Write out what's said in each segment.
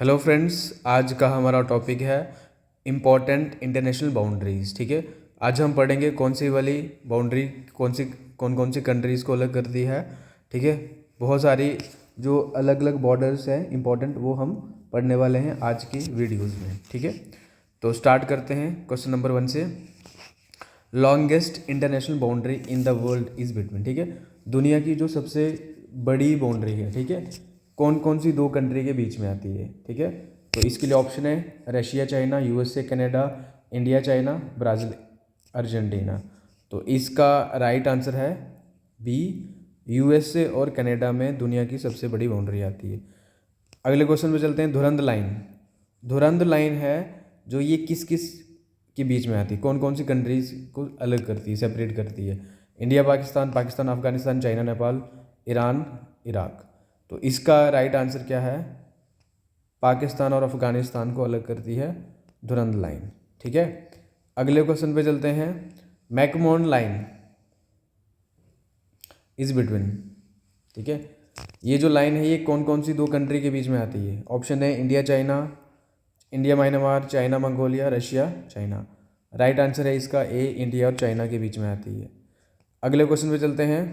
Hello friends, आज का हमारा टॉपिक है इम्पॉर्टेंट इंटरनेशनल बाउंड्रीज। ठीक है, आज हम पढ़ेंगे कौन सी वाली बाउंड्री कौन कौन सी कंट्रीज़ को अलग करती है। ठीक है, बहुत सारी जो अलग अलग बॉर्डर्स हैं इम्पॉर्टेंट, वो हम पढ़ने वाले हैं आज की वीडियोज़ में। ठीक है, तो स्टार्ट करते हैं क्वेश्चन नंबर 1 से। Longest international boundary in the world is between. ठीक है, दुनिया की जो सबसे बड़ी बाउंड्री है, ठीक है, कौन कौन सी दो कंट्री के बीच में आती है। ठीक है, तो इसके लिए ऑप्शन है Russia China, USA Canada, India China, Brazil Argentina. तो इसका राइट आंसर है बी, यूएसए और कनाडा में दुनिया की सबसे बड़ी बाउंड्री आती है। अगले क्वेश्चन पे चलते हैं। धुरंध लाइन, धुरंध लाइन है जो ये किस किस के बीच में आती है, कौन कौन सी कंट्रीज को अलग करती है, सेपरेट करती है। India Pakistan, Pakistan Afghanistan, China Nepal, Iran Iraq. तो इसका राइट आंसर क्या है, पाकिस्तान और अफगानिस्तान को अलग करती है धुरंध लाइन। ठीक है, अगले क्वेश्चन पे चलते हैं। McMahon line is between. ठीक है, ये जो लाइन है ये कौन कौन सी दो कंट्री के बीच में आती है। ऑप्शन है India China, India Myanmar, China Mongolia, Russia China. Right answer है इसका ए, इंडिया और चाइना के बीच में आती है। अगले क्वेश्चन पे चलते हैं।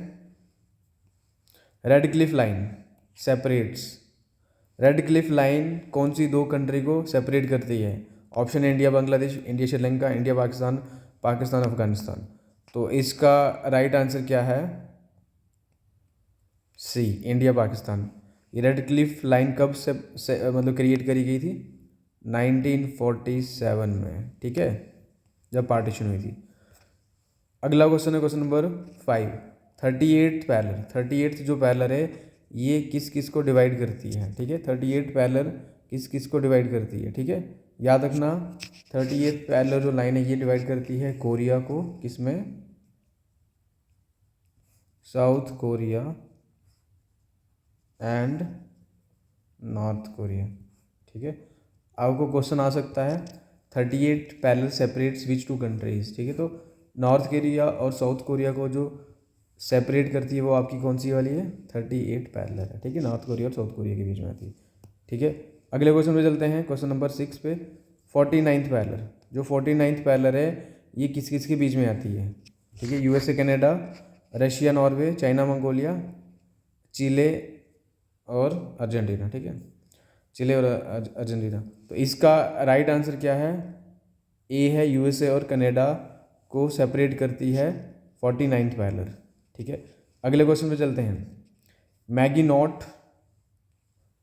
Red Cliff line separates, red Cliff line कौन सी दो कंट्री को सेपरेट करती है। ऑप्शन है India Bangladesh, India Sri Lanka, India Pakistan, Pakistan Afghanistan. तो इसका राइट आंसर क्या है, सी, इंडिया पाकिस्तान। ये रेड क्लिफ लाइन कब से मतलब क्रिएट करी गई थी, 1947 में। ठीक है, जब पार्टीशन हुई थी। अगला क्वेश्चन है क्वेश्चन नंबर 5। 38 पैरेलल, 38 जो पैरेलल है ये किस किस को डिवाइड करती है। ठीक है, 38 पैरेलल किस किस को डिवाइड करती है। ठीक है, याद रखना 38 पैरेलल जो लाइन है ये डिवाइड करती है कोरिया को, किसमें, south Korea and north Korea. ठीक है, आपको क्वेश्चन आ सकता है 38 parallel separates which two countries. ठीक है, तो नॉर्थ कोरिया और साउथ कोरिया को जो सेपरेट करती है वो आपकी कौन सी वाली है, 38 पैरेलल है। ठीक है, नॉर्थ कोरिया और साउथ कोरिया के बीच में आती है। ठीक है, अगले क्वेश्चन पे चलते हैं क्वेश्चन नंबर 6 पे। 49th पैरेलल, जो 49th पैरेलल है ये किस किस के बीच में आती है। ठीक है, USA Canada, Russia Norway, China Mongolia, Chile और अर्जेंटीना। ठीक है, चिले और अर्जेंटीना। तो इसका राइट आंसर क्या है, ए है, यूएसए और कनाडा को सेपरेट करती है 49th पैरेलल। ठीक है, अगले क्वेश्चन पे चलते हैं। Maginot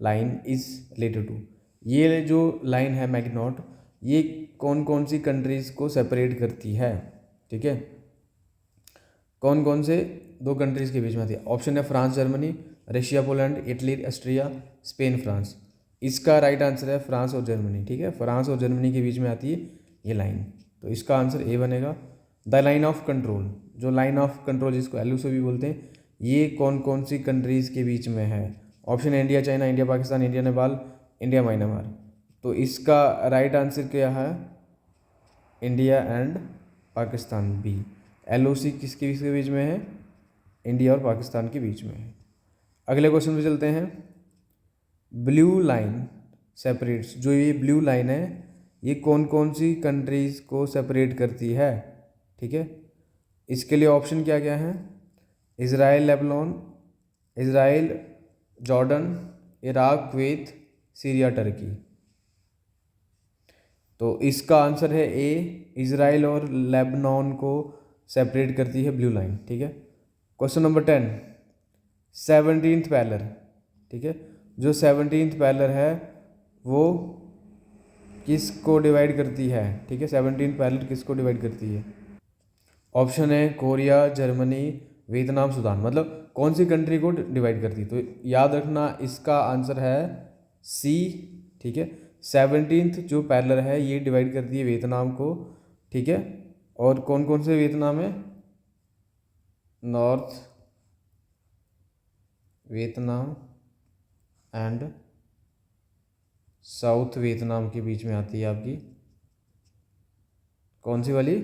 line is related to, ये जो लाइन है मैगिनॉट ये कौन कौन सी कंट्रीज को सेपरेट करती है। ठीक है, कौन कौन से दो कंट्रीज के बीच में आती है। ऑप्शन है France Germany, Russia Poland, Italy Austria, Spain France. इसका राइट आंसर है फ्रांस और जर्मनी। ठीक है, फ्रांस और जर्मनी के बीच में आती है ये लाइन, तो इसका आंसर ए बनेगा। द लाइन ऑफ कंट्रोल, जो लाइन ऑफ कंट्रोल जिसको एलओसी भी बोलते हैं, ये कौन कौन सी कंट्रीज़ के बीच में है। ऑप्शन है India China, India Pakistan, India Nepal, India Myanmar. तो इसका राइट आंसर क्या है, India and Pakistan, B. LOC किसके किसके बीच में है, इंडिया और पाकिस्तान के बीच में है। अगले क्वेश्चन पे चलते हैं। ब्लू लाइन सेपरेट्स, जो ये ब्लू लाइन है ये कौन कौन सी कंट्रीज़ को सेपरेट करती है। ठीक है, इसके लिए ऑप्शन क्या क्या है, Israel Lebanon, Israel Jordan, Iraq Kuwait, Syria Turkey. तो इसका आंसर है ए, इज़राइल और लेबनान को सेपरेट करती है ब्लू लाइन। ठीक है, क्वेश्चन नंबर 10। 17th parallel. ठीक है, जो 17th पैरेलल है वो किस को डिवाइड करती है। ठीक है, 17th पैरेलल किस को डिवाइड करती है। ऑप्शन है कोरिया, जर्मनी, वियतनाम, सूडान। मतलब कौन सी कंट्री को डिवाइड करती है। तो याद रखना इसका आंसर है सी। ठीक है, 17th जो पैरेलल है ये डिवाइड करती है वियतनाम को। ठीक है, और कौन कौन से वियतनाम है, north Vietnam and south Vietnam के बीच में आती है आपकी कौन सी वाली,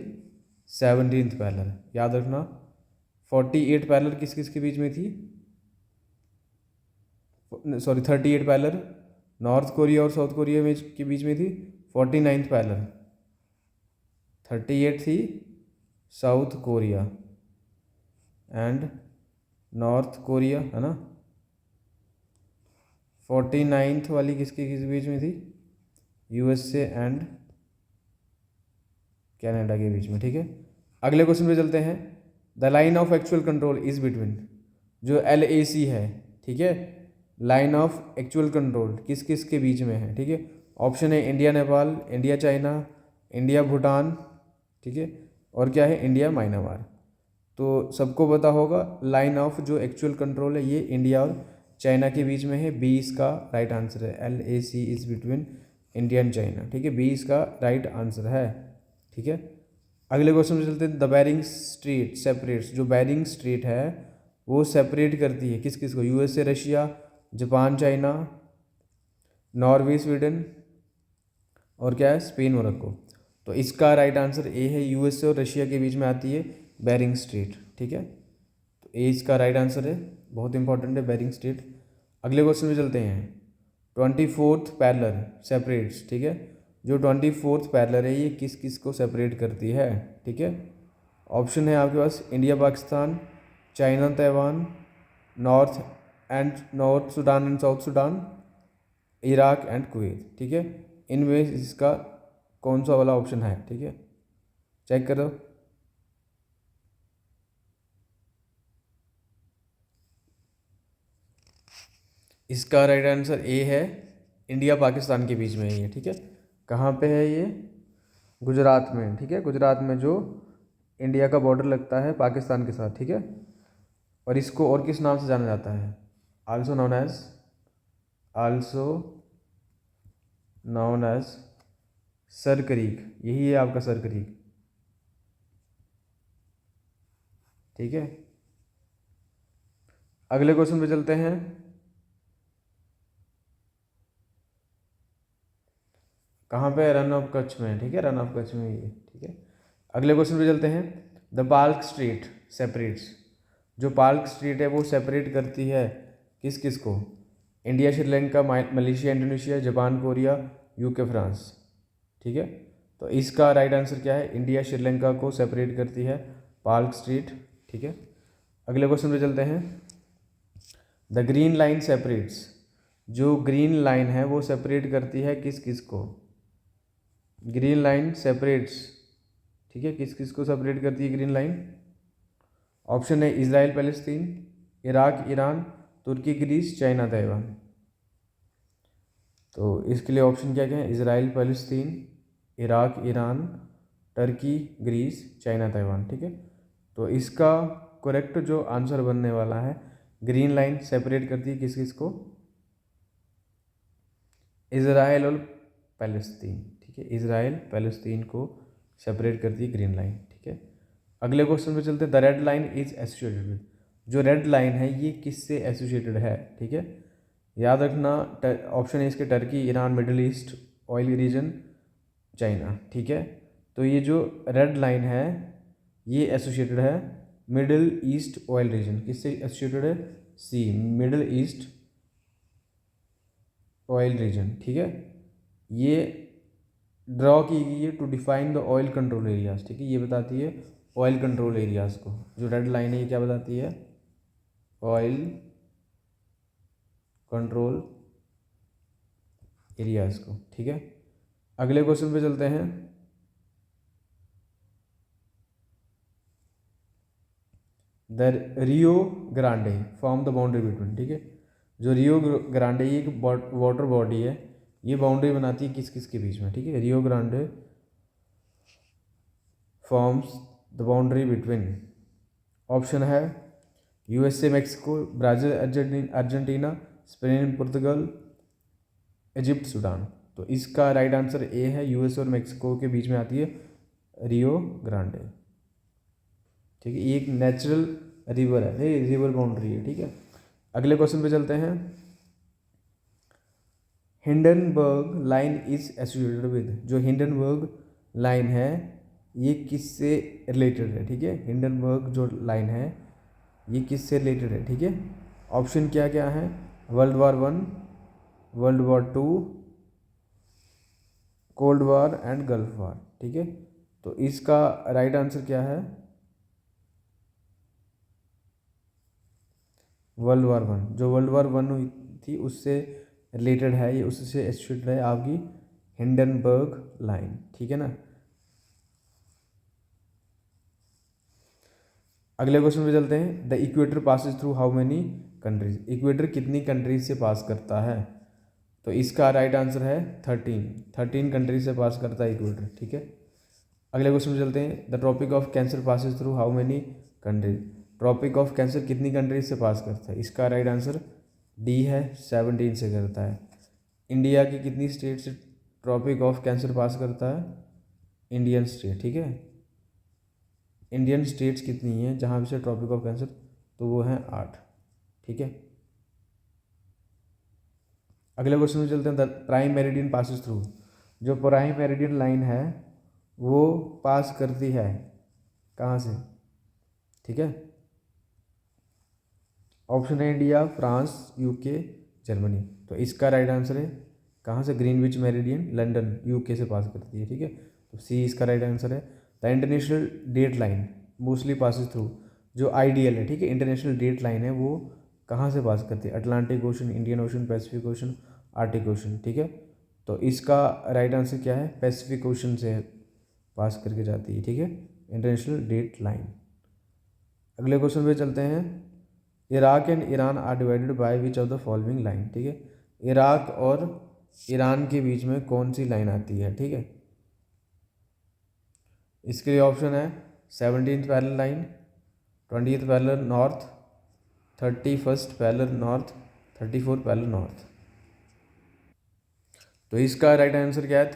17th पैरेलल। याद रखना 48 पैरेलल किस किस के बीच में थी, सॉरी 38 पैरेलल नॉर्थ कोरिया और साउथ कोरिया में के बीच में थी 49th पैरेलल, 38 थी south Korea and north Korea, है ना। 49th वाली किसके किस बीच में थी, यूएसए एंड कनाडा के बीच में, ठीक है। अगले क्वेश्चन पे चलते हैं। The line of actual control is between, जो LAC है, ठीक है, लाइन ऑफ एक्चुअल कंट्रोल किस किस के बीच में है, ठीक है। ऑप्शन है India Nepal, India China, India Bhutan, ठीक है, और क्या है, इंडिया म्यांमार। तो सबको पता होगा लाइन ऑफ जो एक्चुअल कंट्रोल है ये इंडिया और चाइना के बीच में है, बी इसका राइट आंसर है। LAC is between India and China, ठीक है, बी इसका राइट आंसर है, ठीक है। अगले क्वेश्चन में चलते हैं। द बेरिंग स्ट्रेट सेपरेट्स, जो बेरिंग स्ट्रेट है वो सेपरेट करती है किस किस को, USA Russia, Japan China, Norway Sweden, और क्या है, स्पेन मोरक्को। तो इसका राइट आंसर ए है, यूएसए और रशिया के बीच में आती है बेरिंग स्ट्रेट, ठीक है। तो ए इसका राइट आंसर है, बहुत इंपॉर्टेंट है बेरिंग स्ट्रेट। अगले क्वेश्चन में चलते हैं। 24th पैरेलल सेपरेट्स, ठीक है, जो 24th पैरेलल है ये किस किस को सेपरेट करती है, ठीक है। ऑप्शन है आपके पास India Pakistan, China Taiwan, North Sudan and South Sudan, Iraq and Kuwait, ठीक है। इनमें इसका कौन सा वाला ऑप्शन है, ठीक है, चेक करो। इसका राइट आंसर ए है, इंडिया पाकिस्तान के बीच में है ये, ठीक है। कहाँ पे है ये, गुजरात में, ठीक है, गुजरात में जो इंडिया का बॉर्डर लगता है पाकिस्तान के साथ, ठीक है। और इसको और किस नाम से जाना जाता है, also known as Sir Creek, यही है आपका सर क्रीक, ठीक है। अगले क्वेश्चन पे चलते हैं। कहाँ पे, रन ऑफ कच्छ में, ठीक है, रन ऑफ कच्छ में ये, ठीक है। अगले क्वेश्चन पे चलते हैं। द पाल्क स्ट्रीट सेपरेट्स, जो पाल्क स्ट्रीट है वो सेपरेट करती है किस किस को, India Sri Lanka Malaysia Indonesia, Japan Korea, UK France, ठीक है। तो इसका राइट आंसर क्या है, इंडिया श्रीलंका को सेपरेट करती है पाल्क स्ट्रीट, ठीक है। अगले क्वेश्चन पे चलते हैं। द ग्रीन लाइन सेपरेट्स, जो ग्रीन लाइन है वो सेपरेट करती है किस किस को, ग्रीन लाइन सेपरेट्स, ठीक है, किस किस को सेपरेट करती है ग्रीन लाइन। ऑप्शन है इजराइल पैलेस्तीन, इराक ईरान, तुर्की ग्रीस, चाइना ताइवान। तो इसके लिए ऑप्शन क्या क्या है, Israel Palestine, Iraq Iran, Turkey Greece, China Taiwan, ठीक है। तो इसका करेक्ट जो आंसर बनने वाला है, ग्रीन लाइन सेपरेट करती है किस किस को, इजराइल और पैलेस्तीन, ठीक है, इजराइल पैलेस्तीन को सेपरेट करती है ग्रीन लाइन, ठीक है। अगले क्वेश्चन पे चलते हैं। The red line is associated with, जो रेड लाइन है ये किससे एसोसिएटेड है, ठीक है। याद रखना ऑप्शन है इसके Turkey, Iran, middle east oil region, China, ठीक है। तो ये जो रेड लाइन है ये एसोसिएटेड है मिडिल ईस्ट ऑयल रीजन, किससे एसोसिएटेड है, C middle east oil region, ठीक है। ये ड्रॉ की गई है to define the oil control areas, ठीक है, ये बताती है ऑयल कंट्रोल एरियाज को, जो रेड लाइन है ये क्या बताती है, ऑयल कंट्रोल एरियाज को, ठीक है। अगले क्वेश्चन पे चलते हैं। The Rio Grande form the boundary between, ठीक है, जो रियो ग्रांडे ये एक वाटर बॉडी है, ये बाउंड्री बनाती है किस किस के बीच में, ठीक है। Rio Grande forms the boundary between, option है USA Mexico, Brazil Argentina, Spain Portugal, Egypt Sudan. तो इसका राइट आंसर ए है, यूएस और मैक्सिको के बीच में आती है रियो ग्रांडे, ठीक है। ये एक नेचुरल रिवर है, ये रिवर बाउंड्री है, ठीक है। अगले क्वेश्चन पे चलते हैं। Hindenburg line is associated with, जो हिंडनबर्ग लाइन है ये किससे रिलेटेड है, ठीक है। हिंडनबर्ग जो लाइन है ये किससे रिलेटेड है, ठीक है। ऑप्शन क्या क्या है, world war 1, world war 2, cold war and gulf war. ठीक है, तो इसका राइट आंसर क्या है? World war 1। जो वर्ल्ड वॉर 1 हुई थी उससे रिलेटेड है ये, उससे एसोसिएटेड है आपकी हिंडनबर्ग लाइन। ठीक है ना। अगले क्वेश्चन पे चलते हैं। The equator passes through how many countries? Equator कितनी कंट्रीज से पास करता है? तो इसका राइट आंसर है 13 कंट्रीज से पास करता है इक्वेटर। ठीक है, अगले क्वेश्चन पे चलते हैं। The tropic of cancer passes through how many countries? Tropic of cancer कितनी कंट्रीज से पास करता है? इसका राइट आंसर डी है, 17 से करता है। इंडिया की कितनी स्टेट से ट्रॉपिक ऑफ कैंसर पास करता है? Indian state. ठीक है, इंडियन स्टेट्स कितनी हैं जहाँ से ट्रॉपिक ऑफ कैंसर? तो वो हैं 8। ठीक है, अगले क्वेश्चन में चलते हैं। The prime meridian passes through? जो प्राइम मेरिडियन लाइन है वो पास करती है कहाँ से? ठीक है, ऑप्शन है इंडिया, फ्रांस, यूके, जर्मनी। तो इसका राइट आंसर है कहाँ से? ग्रीनविच मेरिडियन, लंदन, यूके से पास करती है। ठीक है, तो सी इसका राइट आंसर है। The international date line mostly passes through? जो आईडीएल है, ठीक है, इंटरनेशनल डेट लाइन है, वो कहाँ से पास करती है? Atlantic ocean, Indian ocean, Pacific ocean, Arctic ocean. ठीक है, तो इसका राइट आंसर क्या है? पैसिफिक ओशन से पास करके जाती है। ठीक है, इंटरनेशनल डेट लाइन। अगले क्वेश्चन पे चलते हैं। Iraq and Iran are divided by which of the following line? ठीक है, इराक और ईरान के बीच में कौन सी लाइन आती है? ठीक है, इसके लिए ऑप्शन है 17th parallel line, 20th parallel north, 31st parallel north, 34th parallel north. तो इसका राइट आंसर क्या है?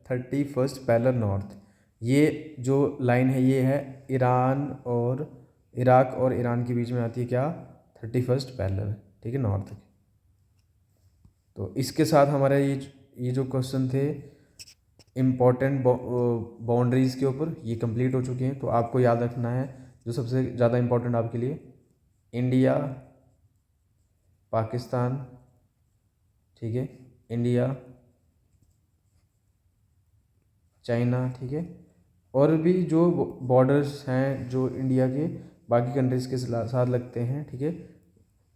31st parallel north. ये जो लाइन है ये है ईरान और इराक और ईरान के बीच में आती है क्या? 31st parallel. ठीक है, नॉर्थ। तो इसके साथ हमारे ये जो क्वेश्चन थे इम्पॉर्टेंट बाउंड्रीज़ के ऊपर, ये कंप्लीट हो चुके हैं। तो आपको याद रखना है जो सबसे ज़्यादा इम्पोर्टेंट आपके लिए, इंडिया, पाकिस्तान, ठीक है, इंडिया, चाइना, ठीक है, और भी जो बॉर्डर्स हैं जो इंडिया के बाकी कंट्रीज़ के साथ लगते हैं, ठीक है,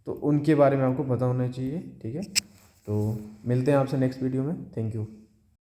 तो उनके बारे में आपको पता होना चाहिए। ठीक है, तो मिलते हैं आपसे नेक्स्ट वीडियो में। Thank you.